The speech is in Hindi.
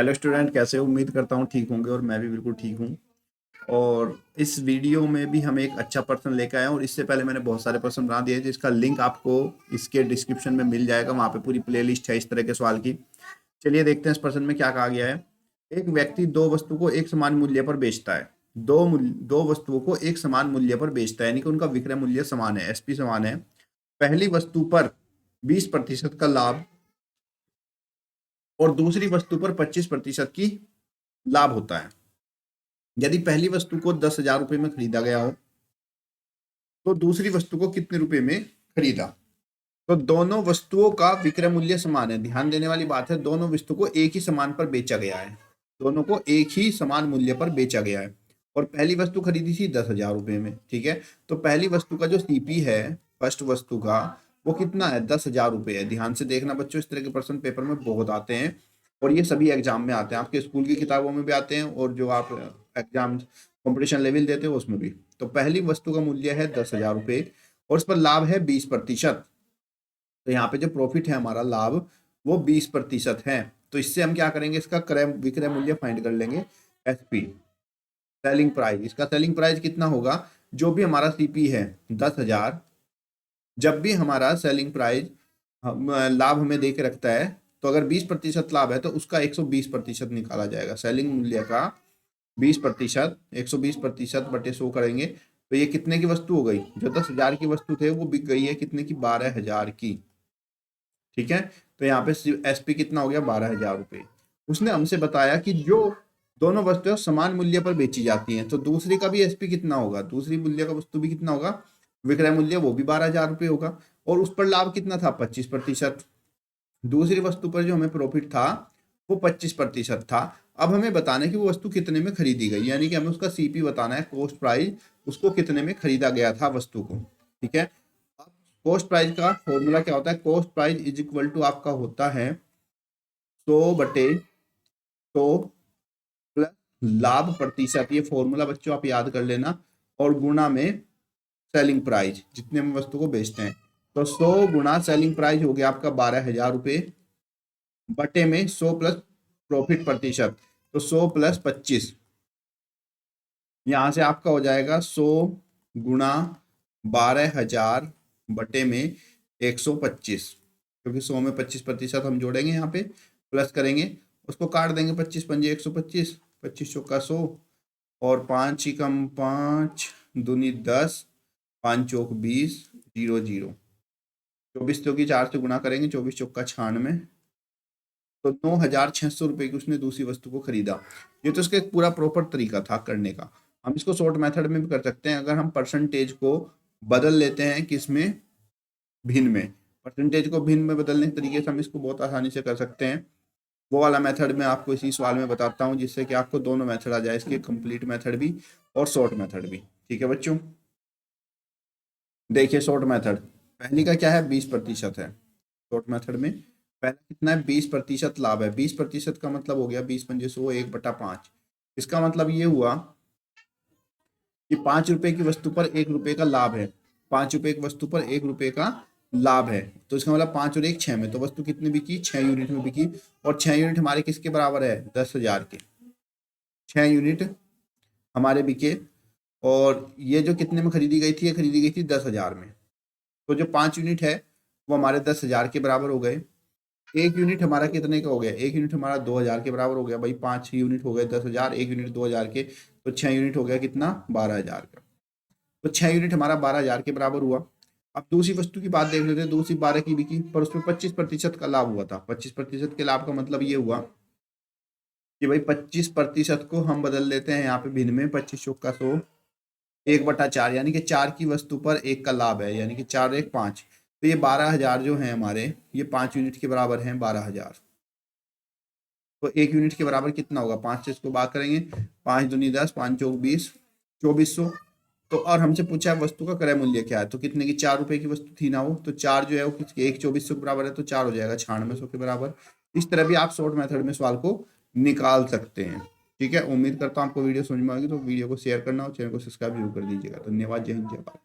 हेलो स्टूडेंट, कैसे हो? उम्मीद करता हूँ ठीक होंगे और मैं भी बिल्कुल ठीक हूँ। और इस वीडियो में भी हम एक अच्छा प्रश्न लेकर आए हैं और इससे पहले मैंने बहुत सारे प्रश्न बना दिए हैं जिसका लिंक आपको इसके डिस्क्रिप्शन में मिल जाएगा। वहाँ पे पूरी प्लेलिस्ट है इस तरह के सवाल की। चलिए देखते हैं इस प्रश्न में क्या कहा गया है। एक व्यक्ति दो वस्तु को एक समान मूल्य पर बेचता है। दो वस्तुओं को एक समान मूल्य पर बेचता है, यानी कि उनका विक्रय मूल्य समान है, एसपी समान है। पहली वस्तु पर 20% का लाभ और दूसरी वस्तु पर 25% की लाभ होता है। यदि पहली वस्तु को 10,000 रुपए में खरीदा गया हो तो दूसरी वस्तु को कितने रुपए में खरीदा? तो दोनों वस्तुओं का विक्रय मूल्य समान है। ध्यान देने वाली बात है, दोनों वस्तु को एक ही समान पर बेचा गया है। दोनों को एक ही समान मूल्य पर बेचा गया है और पहली वस्तु खरीदी थी 10,000 रुपए में। ठीक है, तो पहली वस्तु का जो सीपी है फर्स्ट वस्तु का, वो कितना है? 10,000 रुपए है। ध्यान से देखना बच्चों, इस तरह के प्रश्न पेपर में बहुत आते हैं और ये सभी एग्जाम में आते हैं। आपके स्कूल की किताबों में भी आते हैं और जो आप एग्जाम कंपटीशन लेवल देते हो उसमें भी। तो पहली वस्तु का मूल्य है 10,000 रुपए और उस पर लाभ है 20%। तो यहाँ पे जो प्रॉफिट है हमारा, लाभ, वो 20% है। तो इससे हम क्या करेंगे, इसका क्रय विक्रय मूल्य फाइंड कर लेंगे, एसपी, सेलिंग प्राइस। इसका सेलिंग प्राइस कितना होगा? जो भी हमारा सीपी है 10,000, जब भी हमारा सेलिंग प्राइस लाभ हमें दे के रखता है, तो अगर 20% लाभ है तो उसका 120% निकाला जाएगा। सेलिंग मूल्य का 20%, 120% बटे 100 करेंगे तो ये कितने की वस्तु हो गई? जो 10,000 की वस्तु थे वो बिक गई है कितने की? 12,000 की। ठीक है, तो यहाँ पे एसपी कितना हो गया? 12,000 रुपए। उसने हमसे बताया कि जो दोनों वस्तुएं समान मूल्य पर बेची जाती हैं, तो दूसरी का भी एसपी कितना होगा? दूसरी मूल्य का वस्तु भी कितना होगा? विक्रय मूल्य, वो भी 12,000 रुपये होगा। और उस पर लाभ कितना था? 25%। दूसरी वस्तु पर जो हमें प्रॉफिट था वो 25% था। अब हमें बताना है कि वो वस्तु कितने में खरीदी गई, यानी कि हमें उसका सीपी बताना है, कॉस्ट प्राइस, उसको कितने में खरीदा गया था वस्तु को। ठीक है, कॉस्ट प्राइस का फॉर्मूला क्या होता है? Cost price is equal to आपका होता है 100/100 प्लस लाभ प्रतिशत। ये फॉर्मूला बच्चों आप याद कर लेना, और गुणा में सेलिंग प्राइस, जितने में वस्तु को बेचते हैं। तो 100 गुणा सेलिंग प्राइस हो गया आपका 12,000 रुपये, बटे में 100 प्लस प्रॉफिट प्रतिशत, तो 100 प्लस 25। यहां से आपका हो जाएगा 100 गुणा 12,000 बटे में 125, क्योंकि 100 में 25% हम जोड़ेंगे, यहाँ पे प्लस करेंगे, उसको काट देंगे। 25 पंजे 125, 25 चौका 100 और 5 ही कम 5 दूनी 10, 5 चौक 20, 0 0, 24 चौकी 4 से गुणा करेंगे, 24 चौका 96, तो 9,600 रुपए की उसने दूसरी वस्तु को खरीदा। ये तो इसका एक पूरा प्रॉपर तरीका था करने का। हम इसको शॉर्ट मेथड में भी कर सकते हैं, अगर हम परसेंटेज को बदल लेते हैं किसमें? भिन्न में। परसेंटेज को भिन्न में बदलने के तरीके से हम इसको बहुत आसानी से कर सकते हैं। वो वाला मेथड मैं आपको इसी सवाल में बताता हूँ, जिससे कि आपको दोनों मेथड आ जाए, इसके कंप्लीट मेथड भी और शॉर्ट मेथड भी। ठीक है बच्चों, देखिए शॉर्ट मेथड पहली का क्या है? 20% है। शॉर्ट मेथड में पहला कितना है? 20% लाभ है। 20% का मतलब हो गया 20 पंजे 100, 1/5। इसका मतलब ये हुआ कि 5 रुपए की वस्तु पर 1 रुपए का लाभ है। 5 रुपए की वस्तु पर 1 रुपए का लाभ है, तो इसका मतलब 5 और 1 6 में, तो वस्तु कितनी बिकी? 6 यूनिट में बिकी। और 6 यूनिट हमारे किसके बराबर है? 10,000 के। 6 यूनिट हमारे बिके, और ये जो कितने में खरीदी गई थी? ये खरीदी गई थी 10,000 में। तो जो 5 यूनिट है वो हमारे 10,000 के बराबर हो गए। 1 यूनिट हमारा कितने का हो गया? 1 यूनिट हमारा 2,000 के बराबर हो गया। भाई 5 यूनिट हो गए 10,000, 1 यूनिट 2,000 के, तो 6 यूनिट हो गया कितना? 12,000 का। तो 6 यूनिट हमारा 12,000 के बराबर हुआ। अब दूसरी वस्तु की बात देख लेते हैं। दूसरी 12 की बिकी, पर उसमें 25% का लाभ हुआ था। 25% के लाभ का मतलब ये हुआ कि भाई 25% को हम बदल लेते हैं यहाँ पे भिन्न में। 25 चौका 100, 1/4, यानी कि 4 की वस्तु पर 1 का लाभ है, यानी कि 4 1 5। तो ये 12,000 जो है हमारे, ये 5 यूनिट के बराबर हैं। 12,000 तो 1 यूनिट के बराबर कितना होगा? 5 से इसको बात करेंगे, 5 दूनी 10, 5 चौक 20, 2400। तो और हमसे पूछा वस्तु का क्रय मूल्य क्या है, तो कितने की? 4 रुपए की वस्तु थी ना वो, तो 4 जो है वो किसके? 1 2400 के बराबर है, तो 4 हो जाएगा 9600 के बराबर। इस तरह भी आप शॉर्ट मेथड में सवाल को निकाल सकते हैं। ठीक है, उम्मीद करता हूँ आपको वीडियो समझ में आएगी। तो वीडियो को शेयर करना और चैनल को सब्सक्राइब जरूर कर दीजिएगा। धन्यवाद। जय हिंद, जय भारत।